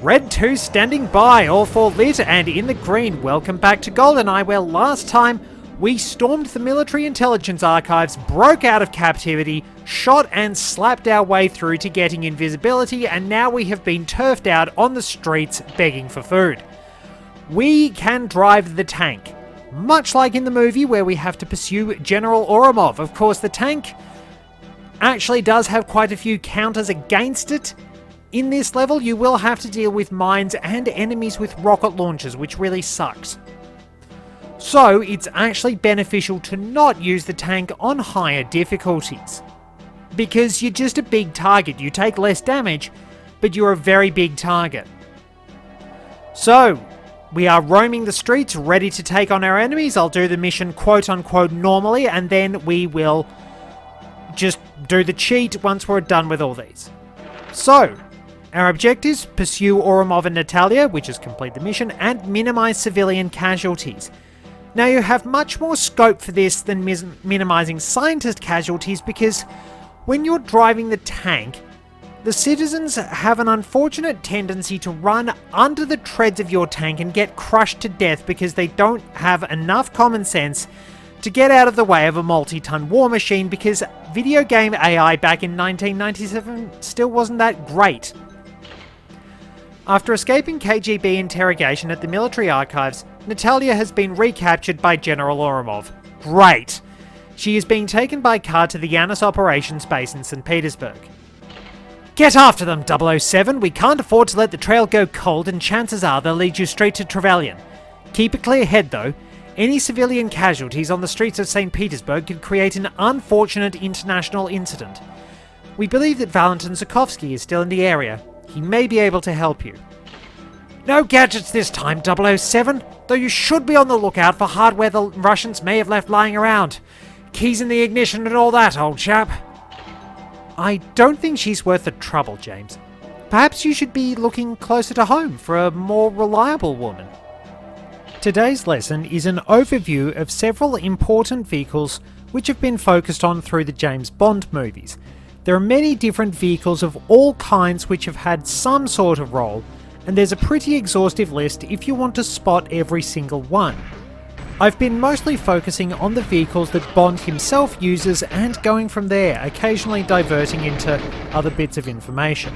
Red 2 standing by, all 4 lit and in the green. Welcome back to Goldeneye, where last time we stormed the military intelligence archives, broke out of captivity, shot and slapped our way through to getting invisibility, and now we have been turfed out on the streets begging for food. We can drive the tank, much like in the movie where we have to pursue General Oromov. Of course, the tank actually does have quite a few counters against it. In this level, you will have to deal with mines and enemies with rocket launchers, which really sucks. So, it's actually beneficial to not use the tank on higher difficulties, because you're just a big target. You take less damage, but you're a very big target. So, we are roaming the streets, ready to take on our enemies. I'll do the mission quote-unquote normally, and then we will just do the cheat once we're done with all these. So, our objectives: pursue Oromov and Natalia, which is complete the mission, and minimize civilian casualties. Now, you have much more scope for this than minimizing scientist casualties, because when you're driving the tank, the citizens have an unfortunate tendency to run under the treads of your tank and get crushed to death because they don't have enough common sense to get out of the way of a multi-ton war machine, because video game AI back in 1997 still wasn't that great. After escaping KGB interrogation at the military archives, Natalia has been recaptured by General Oromov. Great! She is being taken by car to the Yanis operations base in St. Petersburg. Get after them, 007! We can't afford to let the trail go cold, and chances are they'll lead you straight to Trevelyan. Keep a clear head though. Any civilian casualties on the streets of St. Petersburg could create an unfortunate international incident. We believe that Valentin Zukovsky is still in the area. He may be able to help you. No gadgets this time, 007, though you should be on the lookout for hardware the Russians may have left lying around. Keys in the ignition and all that, old chap. I don't think she's worth the trouble, James. Perhaps you should be looking closer to home for a more reliable woman. Today's lesson is an overview of several important vehicles which have been focused on through the James Bond movies. There are many different vehicles of all kinds which have had some sort of role, and there's a pretty exhaustive list if you want to spot every single one. I've been mostly focusing on the vehicles that Bond himself uses and going from there, occasionally diverting into other bits of information.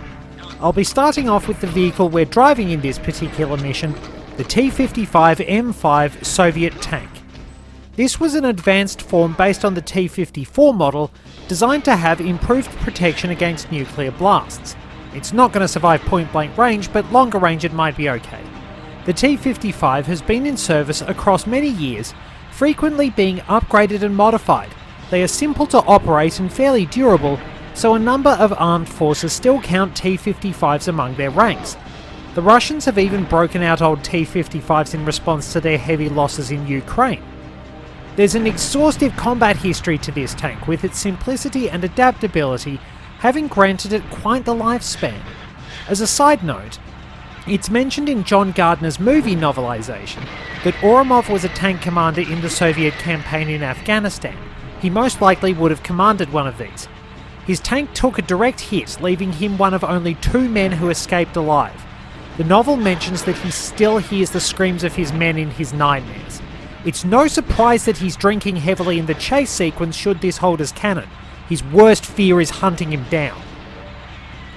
I'll be starting off with the vehicle we're driving in this particular mission, the T-55M5 Soviet tank. This was an advanced form based on the T-54 model, designed to have improved protection against nuclear blasts. It's not going to survive point-blank range, but longer range it might be okay. The T-55 has been in service across many years, frequently being upgraded and modified. They are simple to operate and fairly durable, so a number of armed forces still count T-55s among their ranks. The Russians have even broken out old T-55s in response to their heavy losses in Ukraine. There's an exhaustive combat history to this tank, with its simplicity and adaptability having granted it quite the lifespan. As a side note, it's mentioned in John Gardner's movie novelization that Oromov was a tank commander in the Soviet campaign in Afghanistan. He most likely would have commanded one of these. His tank took a direct hit, leaving him one of only 2 men who escaped alive. The novel mentions that he still hears the screams of his men in his nightmares. It's no surprise that he's drinking heavily in the chase sequence should this hold as canon. His worst fear is hunting him down.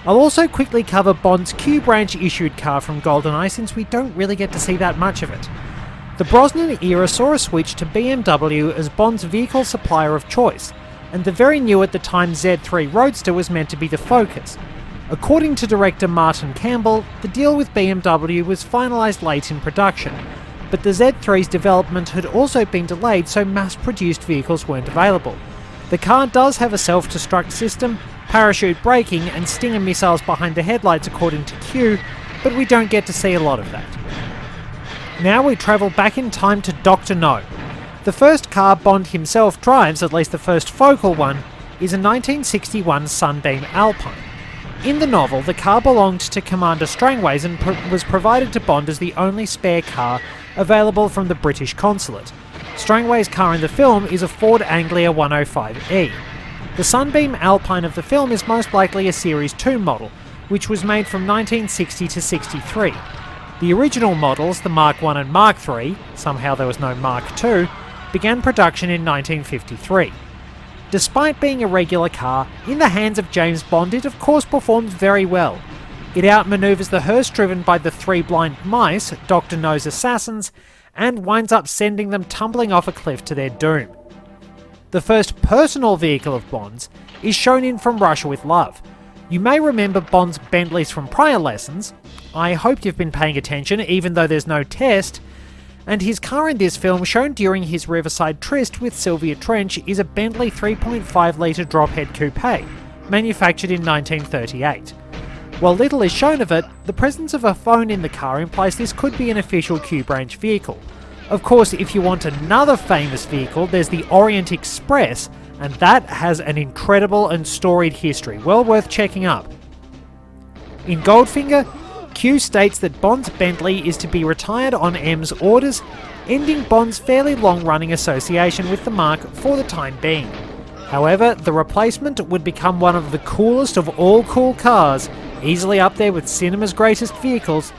I'll also quickly cover Bond's Q-branch issued car from Goldeneye, since we don't really get to see that much of it. The Brosnan era saw a switch to BMW as Bond's vehicle supplier of choice, and the very new at the time Z3 Roadster was meant to be the focus. According to director Martin Campbell, the deal with BMW was finalised late in production, but the Z3's development had also been delayed, so mass-produced vehicles weren't available. The car does have a self-destruct system, parachute braking, and Stinger missiles behind the headlights according to Q, but we don't get to see a lot of that. Now we travel back in time to Dr. No. The first car Bond himself drives, at least the first focal one, is a 1961 Sunbeam Alpine. In the novel, the car belonged to Commander Strangways and was provided to Bond as the only spare car available from the British consulate. Strangway's car in the film is a Ford Anglia 105E. The Sunbeam Alpine of the film is most likely a Series 2 model, which was made from 1960 to 63. The original models, the Mark I and Mark III, somehow there was no Mark II, began production in 1953. Despite being a regular car, in the hands of James Bond it of course performs very well. It outmaneuvers the hearse driven by the three blind mice, Dr. No's assassins, and winds up sending them tumbling off a cliff to their doom. The first personal vehicle of Bond's is shown in From Russia with Love. You may remember Bond's Bentleys from prior lessons. I hope you've been paying attention, even though there's no test. And his car in this film, shown during his Riverside tryst with Sylvia Trench, is a Bentley 3.5 litre drophead coupe, manufactured in 1938. While little is shown of it, the presence of a phone in the car implies this could be an official Q branch vehicle. Of course, if you want another famous vehicle, there's the Orient Express, and that has an incredible and storied history, well worth checking up. In Goldfinger, Q states that Bond's Bentley is to be retired on M's orders, ending Bond's fairly long-running association with the marque for the time being. However, the replacement would become one of the coolest of all cool cars, easily up there with cinema's greatest vehicles,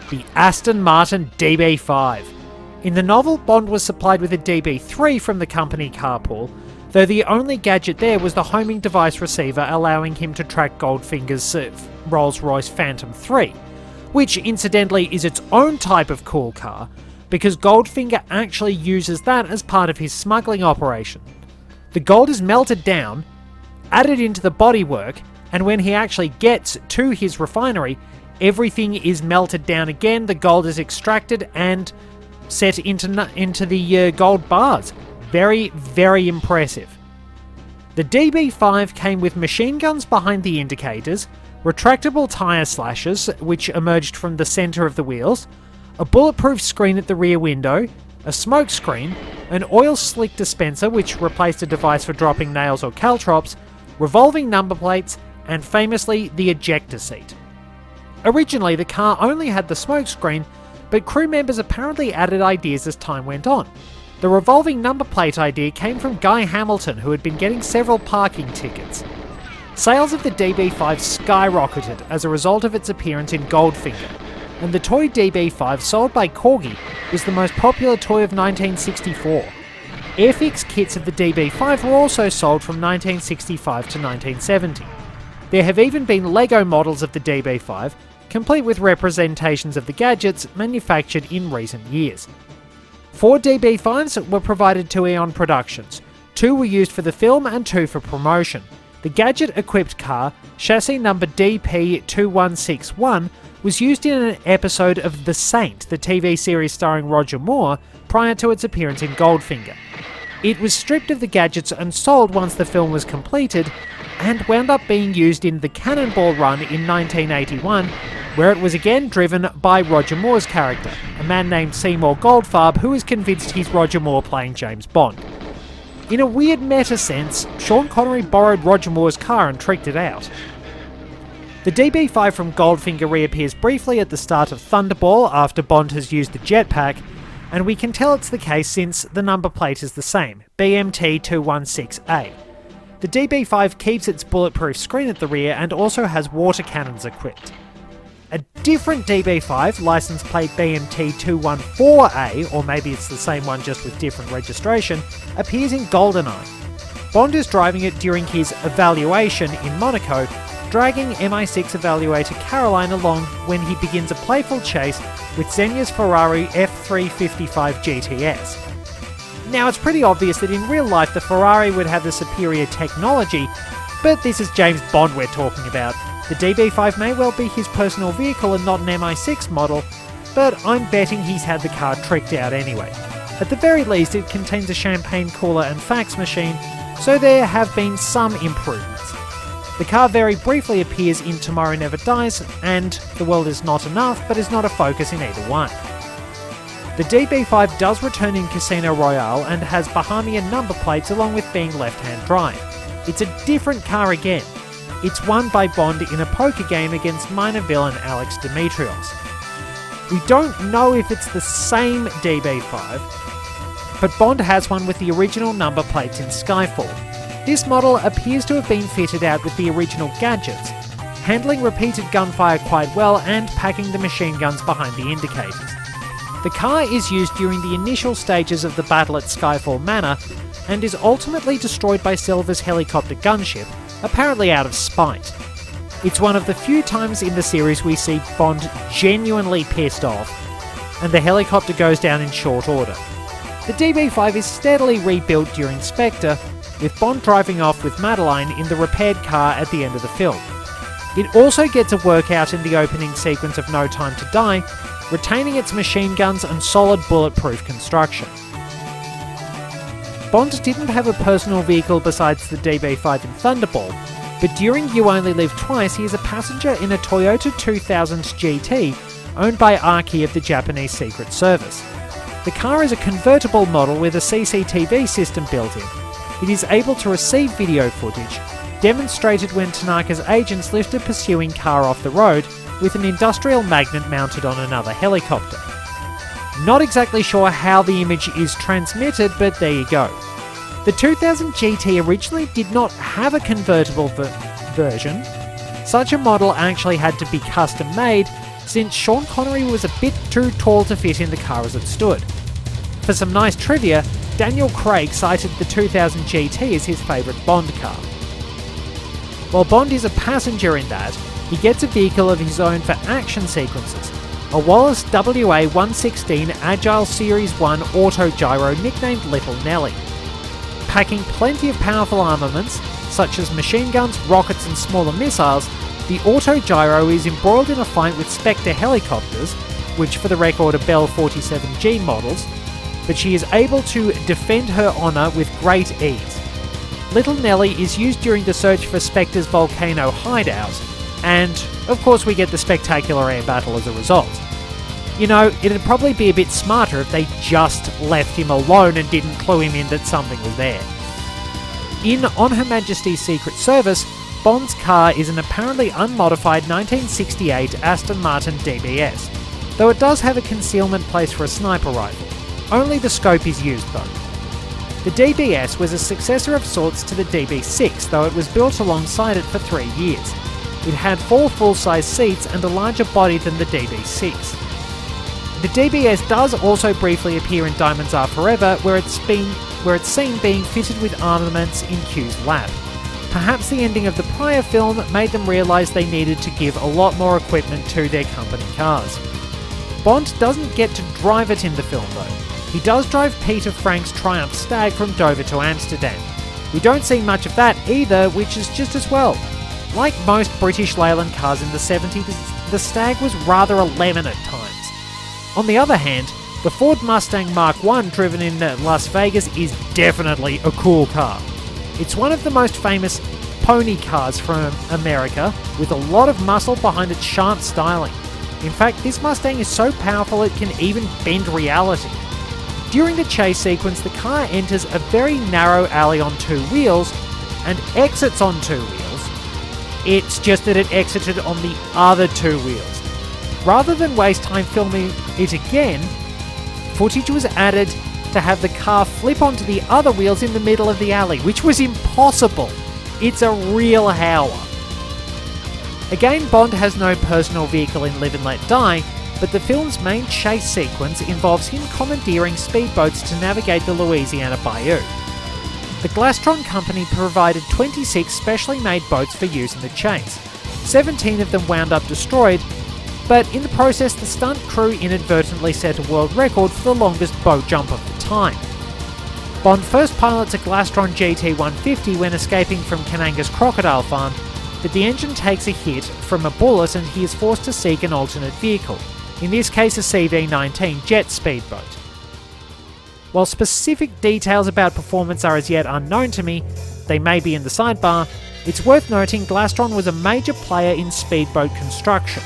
the Aston Martin DB5. In the novel, Bond was supplied with a DB3 from the company carpool, though the only gadget there was the homing device receiver allowing him to track Goldfinger's Rolls-Royce Phantom 3, which incidentally is its own type of cool car, because Goldfinger actually uses that as part of his smuggling operation. The gold is melted down, added into the bodywork, and when he actually gets to his refinery, everything is melted down again, the gold is extracted and set into the gold bars. Very, very impressive. The DB5 came with machine guns behind the indicators, retractable tyre slashers which emerged from the centre of the wheels, a bulletproof screen at the rear window, a smoke screen, an oil slick dispenser which replaced a device for dropping nails or caltrops, revolving number plates, and famously the ejector seat. Originally the car only had the smoke screen, but crew members apparently added ideas as time went on. The revolving number plate idea came from Guy Hamilton, who had been getting several parking tickets. Sales of the DB5 skyrocketed as a result of its appearance in Goldfinger, and the toy DB5 sold by Corgi was the most popular toy of 1964. Airfix kits of the DB5 were also sold from 1965 to 1970. There have even been Lego models of the DB5, complete with representations of the gadgets manufactured in recent years. 4 DB5s were provided to Eon Productions. 2 were used for the film and 2 for promotion. The gadget-equipped car, chassis number DP2161, was used in an episode of The Saint, the TV series starring Roger Moore, prior to its appearance in Goldfinger. It was stripped of the gadgets and sold once the film was completed, and wound up being used in The Cannonball Run in 1981, where it was again driven by Roger Moore's character, a man named Seymour Goldfarb who is convinced he's Roger Moore playing James Bond. In a weird meta sense, Sean Connery borrowed Roger Moore's car and tricked it out. The DB5 from Goldfinger reappears briefly at the start of Thunderball after Bond has used the jetpack, and we can tell it's the case since the number plate is the same, BMT216A. The DB5 keeps its bulletproof screen at the rear and also has water cannons equipped. A different DB5, license plate BMT214A, or maybe it's the same one just with different registration, appears in Goldeneye. Bond is driving it during his evaluation in Monaco, dragging MI6 evaluator Caroline along when he begins a playful chase with Xenia's Ferrari F355 GTS. Now it's pretty obvious that in real life the Ferrari would have the superior technology, but this is James Bond we're talking about. The DB5 may well be his personal vehicle and not an MI6 model, but I'm betting he's had the car tricked out anyway. At the very least, it contains a champagne cooler and fax machine, so there have been some improvements. The car very briefly appears in Tomorrow Never Dies, and The World Is Not Enough, but is not a focus in either one. The DB5 does return in Casino Royale and has Bahamian number plates along with being left-hand drive. It's a different car again. It's won by Bond in a poker game against minor villain Alex Dimitrios. We don't know if it's the same DB5, but Bond has one with the original number plates in Skyfall. This model appears to have been fitted out with the original gadgets, handling repeated gunfire quite well and packing the machine guns behind the indicators. The car is used during the initial stages of the battle at Skyfall Manor, and is ultimately destroyed by Silver's helicopter gunship, apparently out of spite. It's one of the few times in the series we see Bond genuinely pissed off, and the helicopter goes down in short order. The DB5 is steadily rebuilt during Spectre, with Bond driving off with Madeline in the repaired car at the end of the film. It also gets a workout in the opening sequence of No Time to Die, retaining its machine guns and solid bulletproof construction. Bond didn't have a personal vehicle besides the DB5 in Thunderball, but during You Only Live Twice he is a passenger in a Toyota 2000 GT owned by Arki of the Japanese Secret Service. The car is a convertible model with a CCTV system built in. It is able to receive video footage, demonstrated when Tanaka's agents lift a pursuing car off the road with an industrial magnet mounted on another helicopter. Not exactly sure how the image is transmitted, but there you go. The 2000 GT originally did not have a convertible version. Such a model actually had to be custom made, since Sean Connery was a bit too tall to fit in the car as it stood. For some nice trivia, Daniel Craig cited the 2000 GT as his favourite Bond car. While Bond is a passenger in that, he gets a vehicle of his own for action sequences, a Wallace WA-116 Agile Series 1 Autogyro nicknamed Little Nelly. Packing plenty of powerful armaments, such as machine guns, rockets and smaller missiles, the Autogyro is embroiled in a fight with Spectre helicopters, which for the record are Bell 47G models, but she is able to defend her honour with great ease. Little Nelly is used during the search for Spectre's volcano hideout, and of course we get the spectacular air battle as a result. You know, it'd probably be a bit smarter if they just left him alone and didn't clue him in that something was there. In On Her Majesty's Secret Service, Bond's car is an apparently unmodified 1968 Aston Martin DBS, though it does have a concealment place for a sniper rifle. Only the scope is used though. The DBS was a successor of sorts to the DB6, though it was built alongside it for 3 years. It had 4 full-size seats and a larger body than the DB6. The DBS does also briefly appear in Diamonds Are Forever, where it's seen being fitted with armaments in Q's lab. Perhaps the ending of the prior film made them realise they needed to give a lot more equipment to their company cars. Bond doesn't get to drive it in the film though. He does drive Peter Frank's Triumph Stag from Dover to Amsterdam. We don't see much of that either, which is just as well. Like most British Leyland cars in the 70s, the Stag was rather a lemon at times. On the other hand, the Ford Mustang Mark I driven in Las Vegas is definitely a cool car. It's one of the most famous pony cars from America, with a lot of muscle behind its sharp styling. In fact, this Mustang is so powerful it can even bend reality. During the chase sequence, the car enters a very narrow alley on 2 wheels and exits on 2 wheels. It's just that it exited on the other 2 wheels. Rather than waste time filming it again, footage was added to have the car flip onto the other wheels in the middle of the alley, which was impossible. It's a real howler. Again, Bond has no personal vehicle in Live and Let Die, but the film's main chase sequence involves him commandeering speedboats to navigate the Louisiana Bayou. The Glastron Company provided 26 specially made boats for use in the chase. 17 of them wound up destroyed, but in the process the stunt crew inadvertently set a world record for the longest boat jump of the time. Bond first pilots a Glastron GT150 when escaping from Kananga's crocodile farm, but the engine takes a hit from a bullet and he is forced to seek an alternate vehicle, in this case a CV-19 jet speedboat. While specific details about performance are as yet unknown to me, they may be in the sidebar, it's worth noting Glastron was a major player in speedboat construction.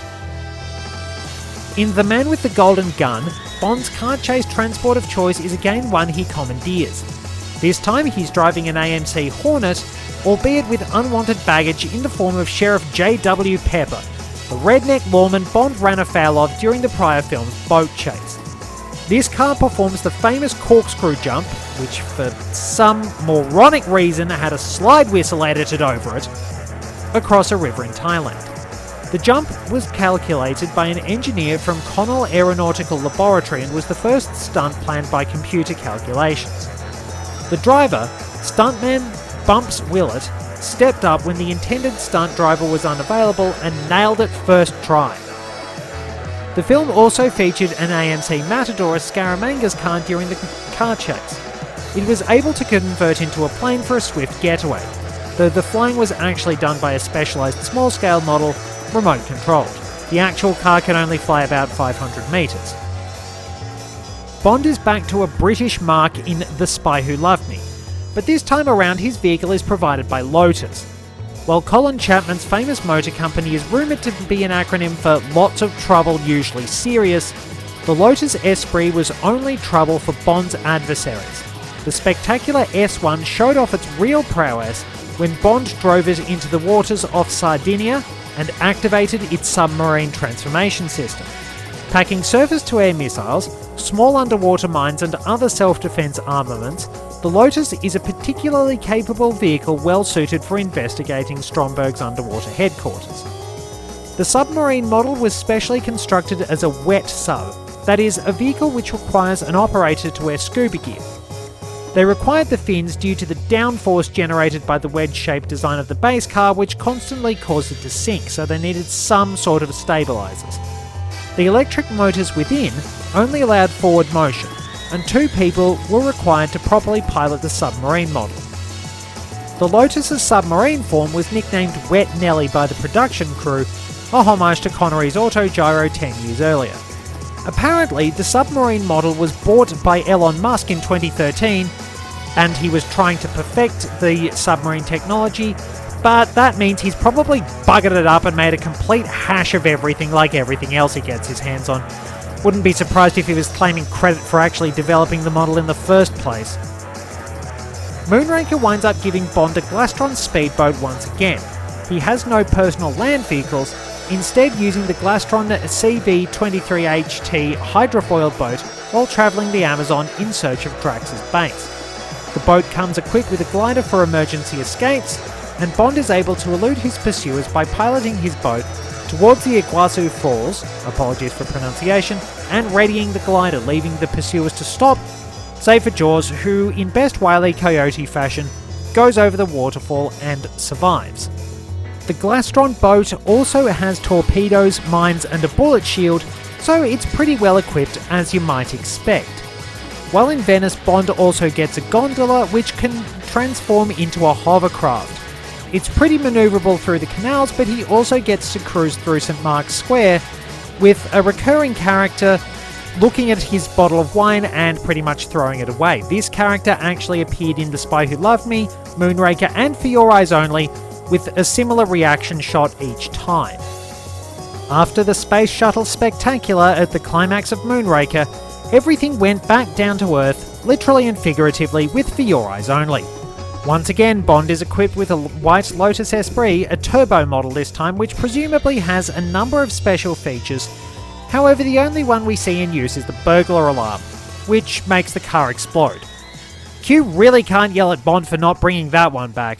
In The Man with the Golden Gun, Bond's car chase transport of choice is again one he commandeers. This time he's driving an AMC Hornet, albeit with unwanted baggage in the form of Sheriff J.W. Pepper, the redneck lawman Bond ran afoul of during the prior film's boat chase. This car performs the famous corkscrew jump, which for some moronic reason had a slide whistle edited over it, across a river in Thailand. The jump was calculated by an engineer from Connell Aeronautical Laboratory and was the first stunt planned by computer calculations. The driver, stuntman Bumps Willett, stepped up when the intended stunt driver was unavailable and nailed it first try. The film also featured an AMC Matador as Scaramanga's car during the car chase. It was able to convert into a plane for a swift getaway, though the flying was actually done by a specialised small-scale model, remote-controlled. The actual car can only fly about 500 metres. Bond is back to a British mark in The Spy Who Loved Me, but this time around his vehicle is provided by Lotus. While Colin Chapman's famous motor company is rumoured to be an acronym for Lots of Trouble, Usually Serious, the Lotus Esprit was only trouble for Bond's adversaries. The spectacular S1 showed off its real prowess when Bond drove it into the waters off Sardinia and activated its submarine transformation system. Packing surface-to-air missiles, small underwater mines and other self-defense armaments, the Lotus is a particularly capable vehicle well suited for investigating Stromberg's underwater headquarters. The submarine model was specially constructed as a wet sub, that is, a vehicle which requires an operator to wear scuba gear. They required the fins due to the downforce generated by the wedge-shaped design of the base car, which constantly caused it to sink, so they needed some sort of stabilisers. The electric motors within only allowed forward motion, and 2 people were required to properly pilot the submarine model. The Lotus's submarine form was nicknamed Wet Nelly by the production crew, a homage to Connery's Autogyro 10 years earlier. Apparently, the submarine model was bought by Elon Musk in 2013, and he was trying to perfect the submarine technology, but that means he's probably buggered it up and made a complete hash of everything like everything else he gets his hands on. Wouldn't be surprised if he was claiming credit for actually developing the model in the first place. Moonraker winds up giving Bond a Glastron speedboat once again. He has no personal land vehicles, instead using the Glastron CV-23HT hydrofoil boat while travelling the Amazon in search of Drax's base. The boat comes equipped with a glider for emergency escapes, and Bond is able to elude his pursuers by piloting his boat towards the Iguazu Falls, apologies for pronunciation, and readying the glider, leaving the pursuers to stop, save for Jaws, who, in best Wile E. Coyote fashion, goes over the waterfall and survives. The Glastron boat also has torpedoes, mines and a bullet shield, so it's pretty well equipped as you might expect. While in Venice, Bond also gets a gondola which can transform into a hovercraft. It's pretty manoeuvrable through the canals, but he also gets to cruise through St. Mark's Square, with a recurring character looking at his bottle of wine and pretty much throwing it away. This character actually appeared in The Spy Who Loved Me, Moonraker and For Your Eyes Only, with a similar reaction shot each time. After the Space Shuttle spectacular at the climax of Moonraker, everything went back down to Earth, literally and figuratively, with For Your Eyes Only. Once again, Bond is equipped with a white Lotus Esprit, a turbo model this time, which presumably has a number of special features. However, the only one we see in use is the burglar alarm, which makes the car explode. Q really can't yell at Bond for not bringing that one back.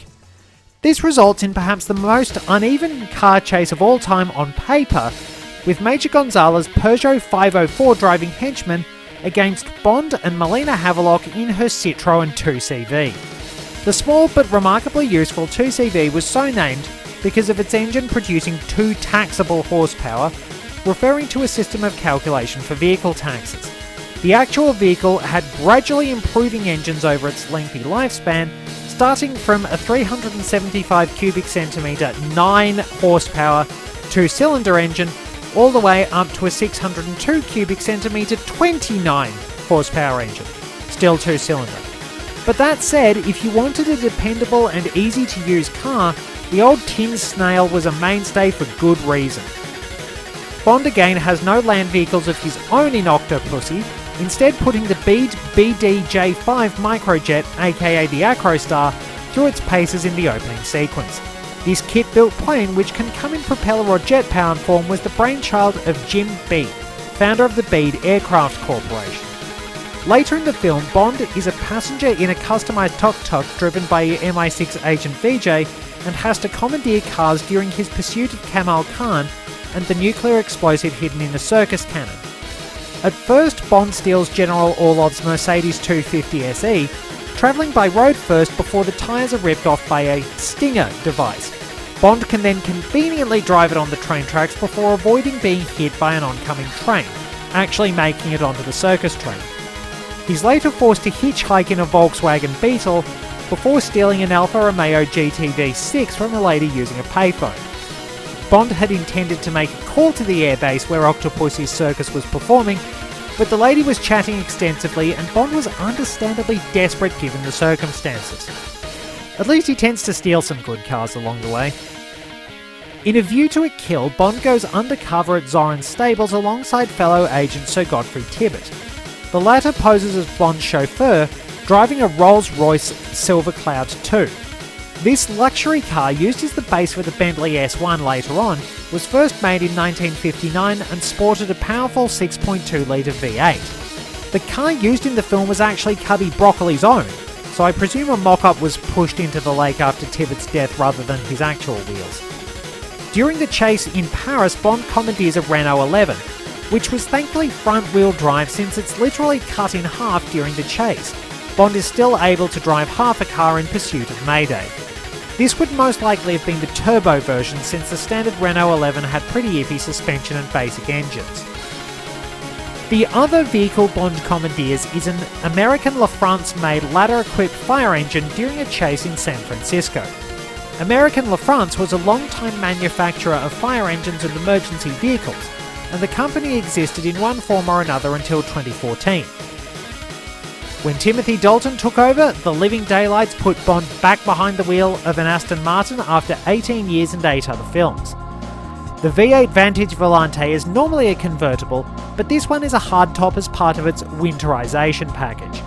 This results in perhaps the most uneven car chase of all time on paper, with Major Gonzalez's Peugeot 504 driving henchman against Bond and Melina Havelock in her Citroën 2CV. The small but remarkably useful 2CV was so named because of its engine producing 2 taxable horsepower, referring to a system of calculation for vehicle taxes. The actual vehicle had gradually improving engines over its lengthy lifespan, starting from a 375 cubic centimetre 9 horsepower 2-cylinder engine all the way up to a 602 cubic centimetre 29 horsepower engine, still 2-cylinder. But that said, if you wanted a dependable and easy to use car, the old tin snail was a mainstay for good reason. Bond again has no land vehicles of his own in Octopussy, instead putting the BDJ-5 microjet, aka the Acrostar, through its paces in the opening sequence. This kit-built plane, which can come in propeller or jet-powered form, was the brainchild of Jim Bead, founder of the Bead Aircraft Corporation. Later in the film, Bond is a passenger in a customised tuk-tuk driven by MI6 agent VJ and has to commandeer cars during his pursuit of Kamal Khan and the nuclear explosive hidden in the circus cannon. At first, Bond steals General Orlov's Mercedes 250 SE, travelling by road first before the tyres are ripped off by a Stinger device. Bond can then conveniently drive it on the train tracks before avoiding being hit by an oncoming train, actually making it onto the circus train. He's later forced to hitchhike in a Volkswagen Beetle before stealing an Alfa Romeo GT V6 from a lady using a payphone. Bond had intended to make a call to the airbase where Octopussy's circus was performing, but the lady was chatting extensively and Bond was understandably desperate given the circumstances. At least he tends to steal some good cars along the way. In A View to a Kill, Bond goes undercover at Zoran's stables alongside fellow agent Sir Godfrey Tibbett. The latter poses as Bond's chauffeur, driving a Rolls-Royce Silver Cloud 2. This luxury car, used as the base for the Bentley S1 later on, was first made in 1959 and sported a powerful 6.2-litre V8. The car used in the film was actually Cubby Broccoli's own, so I presume a mock-up was pushed into the lake after Tibbett's death rather than his actual wheels. During the chase in Paris, Bond commandeers a Renault 11, which was thankfully front-wheel drive since it's literally cut in half during the chase. Bond is still able to drive half a car in pursuit of Mayday. This would most likely have been the turbo version since the standard Renault 11 had pretty iffy suspension and basic engines. The other vehicle Bond commandeers is an American LaFrance-made ladder-equipped fire engine during a chase in San Francisco. American LaFrance was a long-time manufacturer of fire engines and emergency vehicles, and the company existed in one form or another until 2014. When Timothy Dalton took over, the Living Daylights put Bond back behind the wheel of an Aston Martin after 18 years and 8 other films. The V8 Vantage Volante is normally a convertible, but this one is a hardtop as part of its winterization package.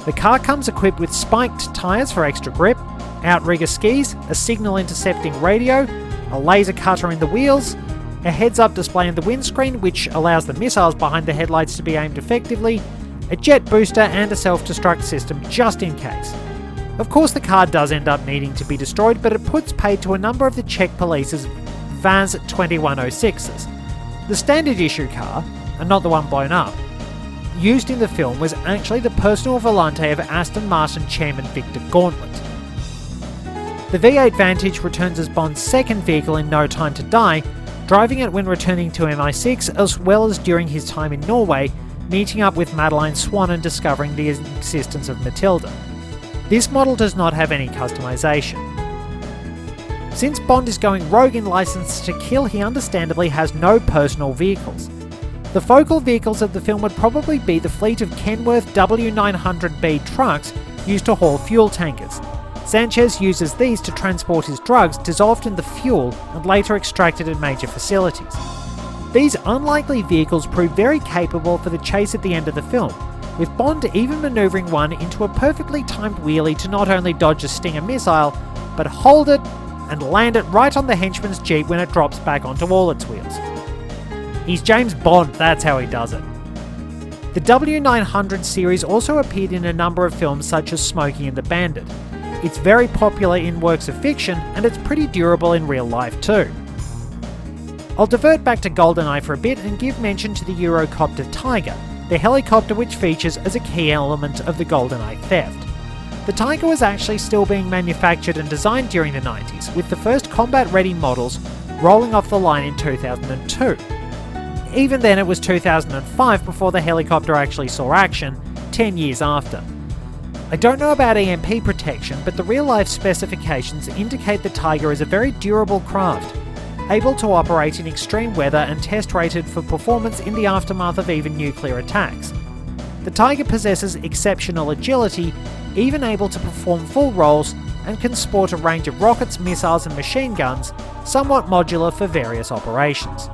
The car comes equipped with spiked tyres for extra grip, outrigger skis, a signal intercepting radio, a laser cutter in the wheels, a heads-up display in the windscreen which allows the missiles behind the headlights to be aimed effectively, a jet booster and a self-destruct system just in case. Of course the car does end up needing to be destroyed, but it puts paid to a number of the Czech police's VAZ 2106s. The standard issue car, and not the one blown up, used in the film was actually the personal Volante of Aston Martin chairman Victor Gauntlet. The V8 Vantage returns as Bond's second vehicle in No Time to Die, driving it when returning to MI6 as well as during his time in Norway, meeting up with Madeleine Swann and discovering the existence of Matilda. This model does not have any customization. Since Bond is going rogue in License to Kill, he understandably has no personal vehicles. The focal vehicles of the film would probably be the fleet of Kenworth W900B trucks used to haul fuel tankers. Sanchez uses these to transport his drugs dissolved in the fuel and later extracted at major facilities. These unlikely vehicles prove very capable for the chase at the end of the film, with Bond even manoeuvring one into a perfectly timed wheelie to not only dodge a Stinger missile, but hold it and land it right on the henchman's jeep when it drops back onto all its wheels. He's James Bond, that's how he does it. The W900 series also appeared in a number of films such as Smokey and the Bandit. It's very popular in works of fiction, and it's pretty durable in real life too. I'll divert back to Goldeneye for a bit and give mention to the Eurocopter Tiger, the helicopter which features as a key element of the Goldeneye theft. The Tiger was actually still being manufactured and designed during the 90s, with the first combat-ready models rolling off the line in 2002. Even then it was 2005 before the helicopter actually saw action, 10 years after. I don't know about EMP protection, but the real-life specifications indicate the Tiger is a very durable craft, able to operate in extreme weather and test-rated for performance in the aftermath of even nuclear attacks. The Tiger possesses exceptional agility, even able to perform full rolls, and can sport a range of rockets, missiles and machine guns, somewhat modular for various operations.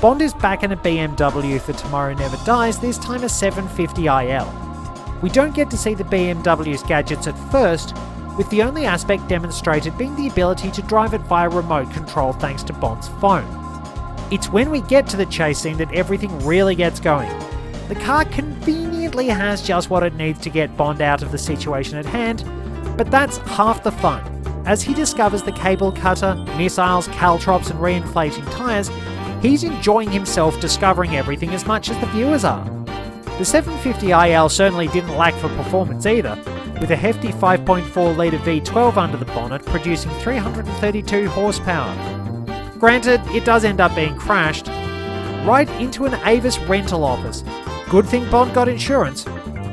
Bond is back in a BMW for Tomorrow Never Dies, this time a 750iL. We don't get to see the BMW's gadgets at first, with the only aspect demonstrated being the ability to drive it via remote control thanks to Bond's phone. It's when we get to the chase scene that everything really gets going. The car conveniently has just what it needs to get Bond out of the situation at hand, but that's half the fun. as he discovers the cable cutter, missiles, caltrops and reinflating tyres, he's enjoying himself discovering everything as much as the viewers are. The 750IL certainly didn't lack for performance either, with a hefty 5.4 litre V12 under the bonnet producing 332 horsepower. Granted, it does end up being crashed right into an Avis rental office. Good thing Bond got insurance,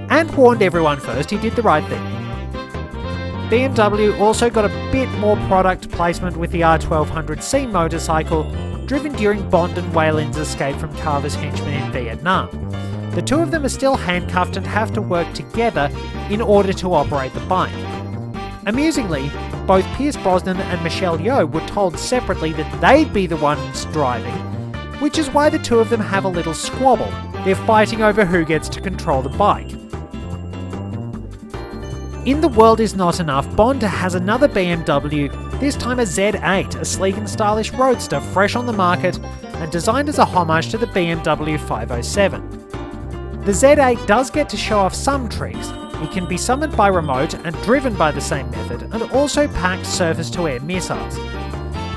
and warned everyone first he did the right thing. BMW also got a bit more product placement with the R1200C motorcycle, driven during Bond and Weyland's escape from Carver's henchmen in Vietnam. The two of them are still handcuffed and have to work together in order to operate the bike. Amusingly, both Pierce Brosnan and Michelle Yeoh were told separately that they'd be the ones driving, which is why the two of them have a little squabble. They're fighting over who gets to control the bike. In The World Is Not Enough, Bond has another BMW, this time a Z8, a sleek and stylish roadster fresh on the market and designed as a homage to the BMW 507. The Z8 does get to show off some tricks. It can be summoned by remote and driven by the same method, and also packs surface-to-air missiles.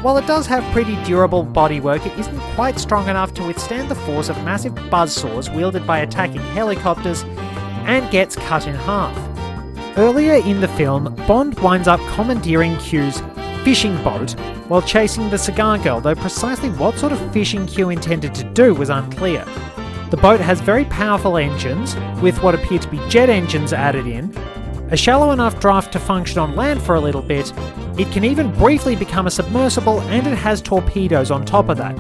While it does have pretty durable bodywork, it isn't quite strong enough to withstand the force of massive buzzsaws wielded by attacking helicopters, and gets cut in half. Earlier in the film, Bond winds up commandeering Q's fishing boat while chasing the cigar girl, though precisely what sort of fishing Q intended to do was unclear. The boat has very powerful engines, with what appear to be jet engines added in, a shallow enough draft to function on land for a little bit. It can even briefly become a submersible, and it has torpedoes on top of that.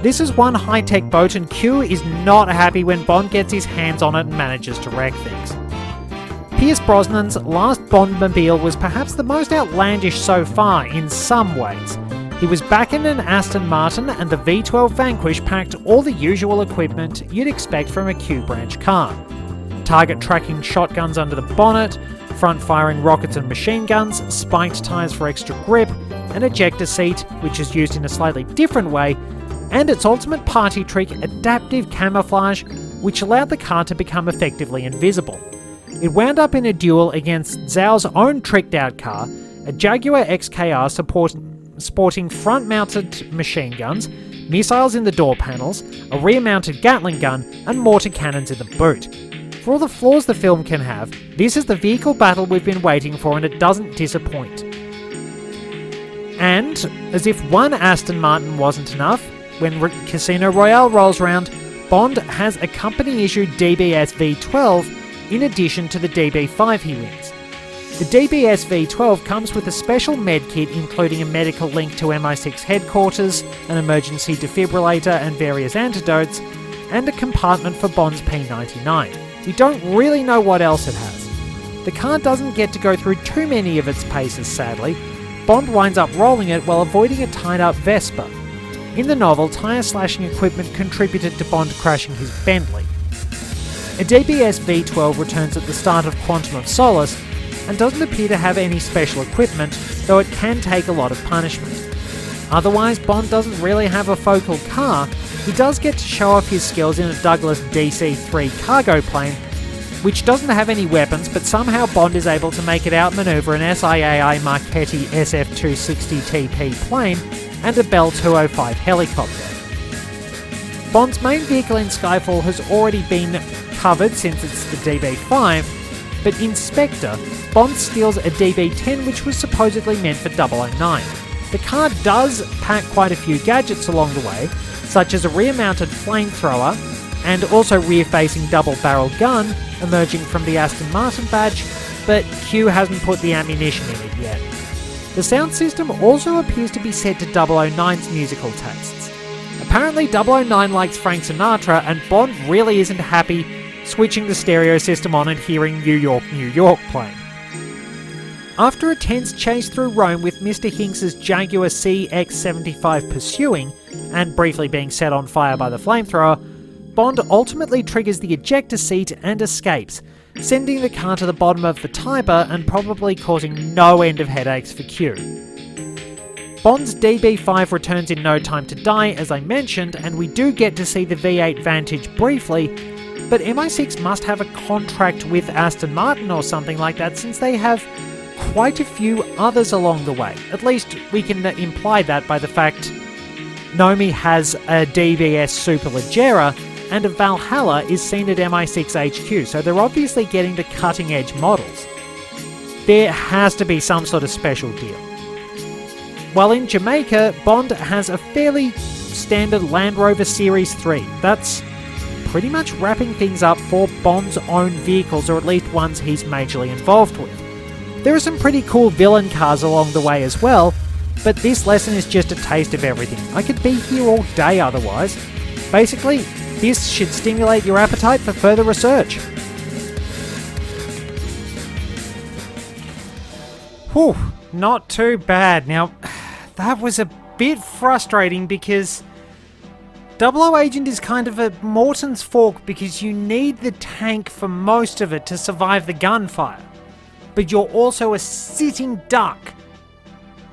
This is one high-tech boat, and Q is not happy when Bond gets his hands on it and manages to wreck things. Pierce Brosnan's last Bondmobile was perhaps the most outlandish so far in some ways. He was back in an Aston Martin, and the V12 Vanquish packed all the usual equipment you'd expect from a Q-branch car. Target tracking shotguns under the bonnet, front-firing rockets and machine guns, spiked tyres for extra grip, an ejector seat, which is used in a slightly different way, and its ultimate party trick, adaptive camouflage, which allowed the car to become effectively invisible. It wound up in a duel against Zhao's own tricked-out car, a Jaguar XKR sporting front-mounted machine guns, missiles in the door panels, a rear-mounted Gatling gun, and mortar cannons in the boot. For all the flaws the film can have, this is the vehicle battle we've been waiting for, and it doesn't disappoint. And, as if one Aston Martin wasn't enough, when Casino Royale rolls round, Bond has a company-issued DBS V12 in addition to the DB5 he wins. The DBS V12 comes with a special medkit including a medical link to MI6 headquarters, an emergency defibrillator and various antidotes, and a compartment for Bond's P99. We don't really know what else it has. The car doesn't get to go through too many of its paces, sadly. Bond winds up rolling it while avoiding a tied-up Vespa. In the novel, tyre-slashing equipment contributed to Bond crashing his Bentley. A DBS V12 returns at the start of Quantum of Solace, and doesn't appear to have any special equipment, though it can take a lot of punishment. Otherwise, Bond doesn't really have a focal car. He does get to show off his skills in a Douglas DC-3 cargo plane, which doesn't have any weapons, but somehow Bond is able to make it outmaneuver an SIAI Marchetti SF-260TP plane and a Bell 205 helicopter. Bond's main vehicle in Skyfall has already been covered since it's the DB5, but in Spectre, Bond steals a DB10 which was supposedly meant for 009. The car does pack quite a few gadgets along the way, such as a rear-mounted flamethrower and also rear-facing double-barrel gun emerging from the Aston Martin badge, but Q hasn't put the ammunition in it yet. The sound system also appears to be set to 009's musical tastes. Apparently 009 likes Frank Sinatra, and Bond really isn't happy switching the stereo system on and hearing New York, New York playing. After a tense chase through Rome with Mr. Hinks's Jaguar CX-75 pursuing, and briefly being set on fire by the flamethrower, Bond ultimately triggers the ejector seat and escapes, sending the car to the bottom of the Tiber and probably causing no end of headaches for Q. Bond's DB5 returns in No Time to Die, as I mentioned, and we do get to see the V8 Vantage briefly, but MI6 must have a contract with Aston Martin or something like that, since they have quite a few others along the way. At least we can imply that by the fact Nomi has a DBS Superleggera and a Valhalla is seen at MI6 HQ, so they're obviously getting to cutting-edge models. There has to be some sort of special deal. While in Jamaica, Bond has a fairly standard Land Rover Series 3. That's pretty much wrapping things up for Bond's own vehicles, or at least ones he's majorly involved with. There are some pretty cool villain cars along the way as well, but this lesson is just a taste of everything. I could be here all day otherwise. Basically, this should stimulate your appetite for further research. Whew, not too bad. Now, that was a bit frustrating because 00 Agent is kind of a Morton's fork because you need the tank for most of it to survive the gunfire. But you're also a sitting duck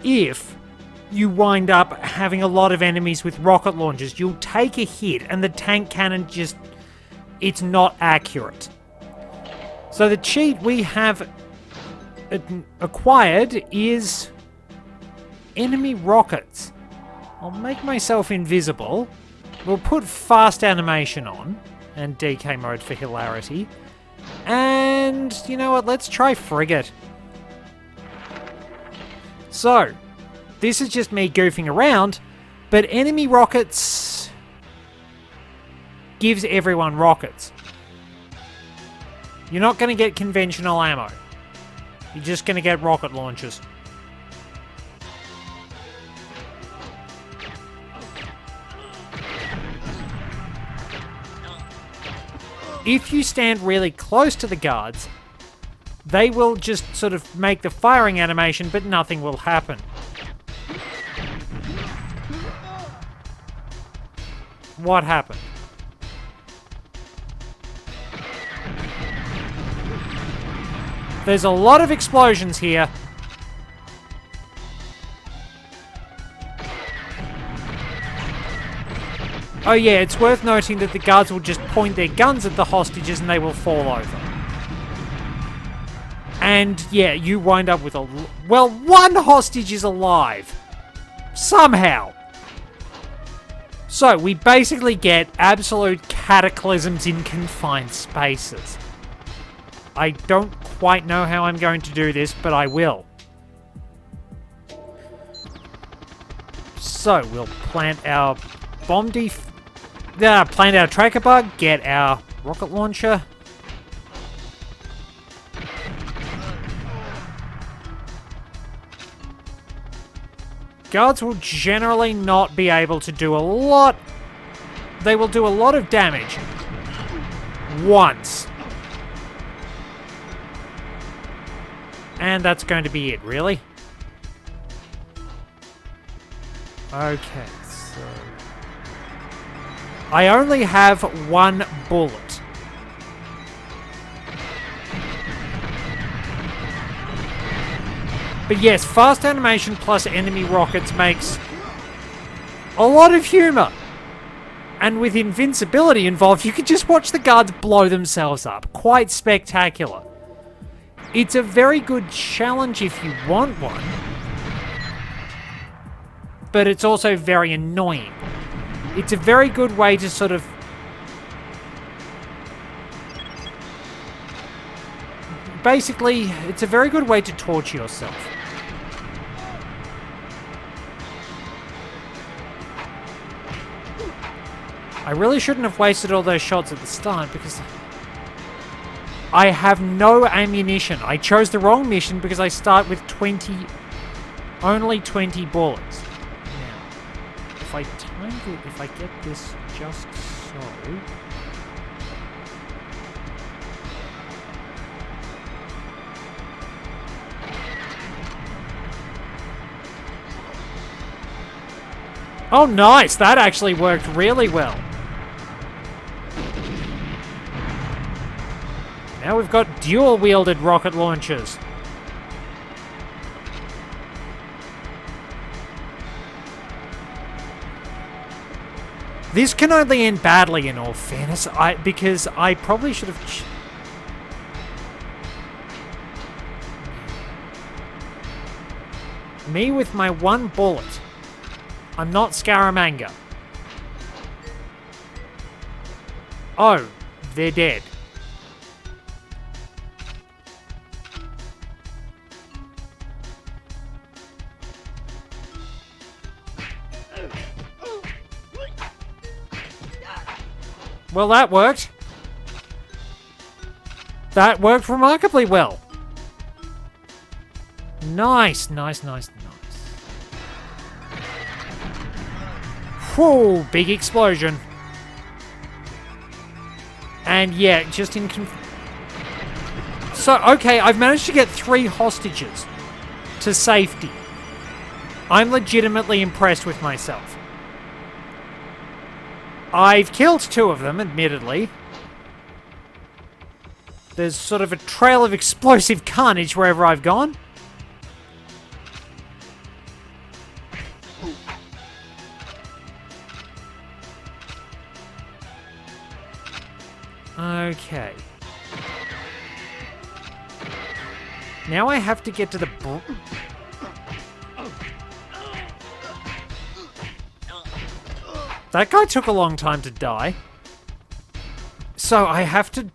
if you wind up having a lot of enemies with rocket launchers. You'll take a hit and the tank cannon just... it's not accurate. So the cheat we have acquired is enemy rockets. I'll make myself invisible. We'll put fast animation on and DK mode for hilarity. And you know what? Let's try frigate. So, this is just me goofing around, but enemy rockets gives everyone rockets. You're not going to get conventional ammo. You're just going to get rocket launchers. If you stand really close to the guards, they will just sort of make the firing animation, but nothing will happen. What happened? There's a lot of explosions here. Oh yeah, it's worth noting that the guards will just point their guns at the hostages and they will fall over. And yeah, you wind up with well, one hostage is alive. Somehow. So, we basically get absolute cataclysms in confined spaces. I don't quite know how I'm going to do this, but I will. So, we'll plant our bomb plant our tracker bug, get our rocket launcher. Guards will generally not be able to do a lot. They will do a lot of damage once. And that's going to be it, really. Okay, so... I only have one bullet. But yes, fast animation plus enemy rockets makes a lot of humor. And with invincibility involved, you can just watch the guards blow themselves up. Quite spectacular. It's a very good challenge if you want one. But it's also very annoying. It's a very good way to sort of... basically, it's a very good way to torture yourself. I really shouldn't have wasted all those shots at the start because I have no ammunition. I chose the wrong mission because I start with only 20 bullets. Now, if I time it, if I get this just so... Oh, nice! That actually worked really well. Now we've got dual-wielded rocket launchers. This can only end badly, in all fairness, because I probably should have... Me with my one bullet. I'm not Scaramanga. Oh, they're dead. Well, that worked. That worked remarkably well. Nice, nice, nice, nice. Whoa, big explosion. And yeah, just in... So, okay, I've managed to get 3 hostages to safety. I'm legitimately impressed with myself. I've killed 2 of them, admittedly. There's sort of a trail of explosive carnage wherever I've gone. Okay. Now I have to get to the... That guy took a long time to die. So I have to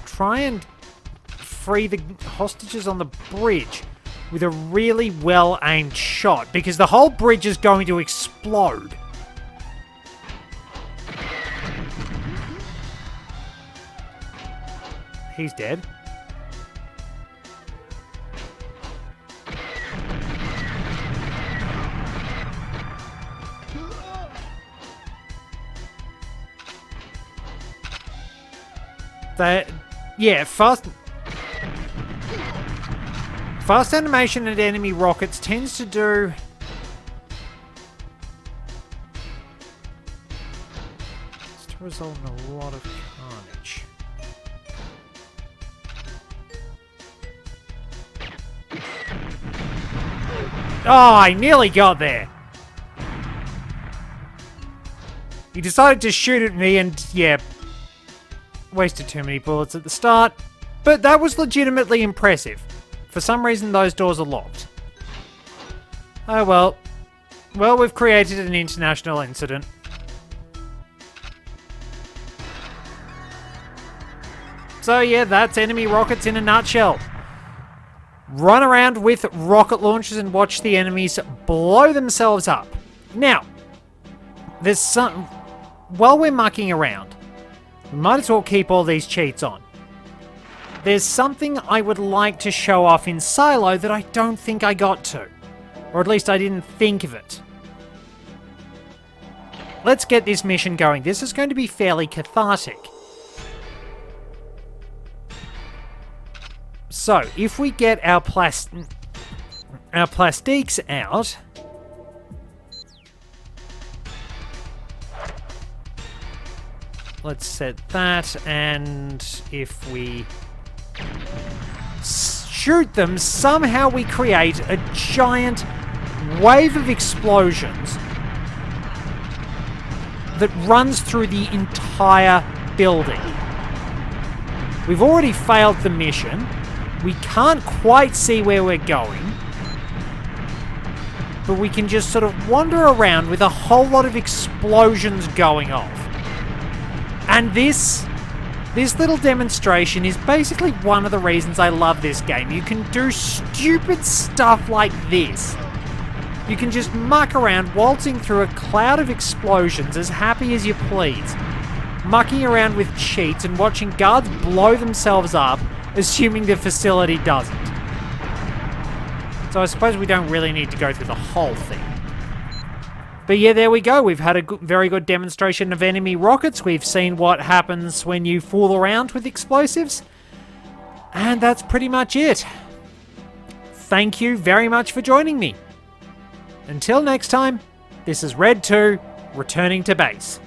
try and free the hostages on the bridge with a really well-aimed shot, because the whole bridge is going to explode. He's dead. Yeah, fast animation at enemy rockets tends to do... It's to result in a lot of carnage. Oh, I nearly got there. He decided to shoot at me and, yeah, wasted too many bullets at the start, but that was legitimately impressive. For some reason, those doors are locked. Oh well. Well, we've created an international incident. So yeah, that's enemy rockets in a nutshell. Run around with rocket launchers and watch the enemies blow themselves up. Now, there's some... While we're mucking around, we might as well keep all these cheats on. There's something I would like to show off in Silo that I don't think I got to. Or at least I didn't think of it. Let's get this mission going. This is going to be fairly cathartic. So, if we get our plastiques out... Let's set that, and if we shoot them, somehow we create a giant wave of explosions that runs through the entire building. We've already failed the mission. We can't quite see where we're going, but we can just sort of wander around with a whole lot of explosions going off. And this little demonstration is basically one of the reasons I love this game. You can do stupid stuff like this. You can just muck around, waltzing through a cloud of explosions as happy as you please. Mucking around with cheats and watching guards blow themselves up, assuming the facility doesn't. So I suppose we don't really need to go through the whole thing. But yeah, there we go. We've had a very good demonstration of enemy rockets. We've seen what happens when you fool around with explosives. And that's pretty much it. Thank you very much for joining me. Until next time, this is Red 2, returning to base.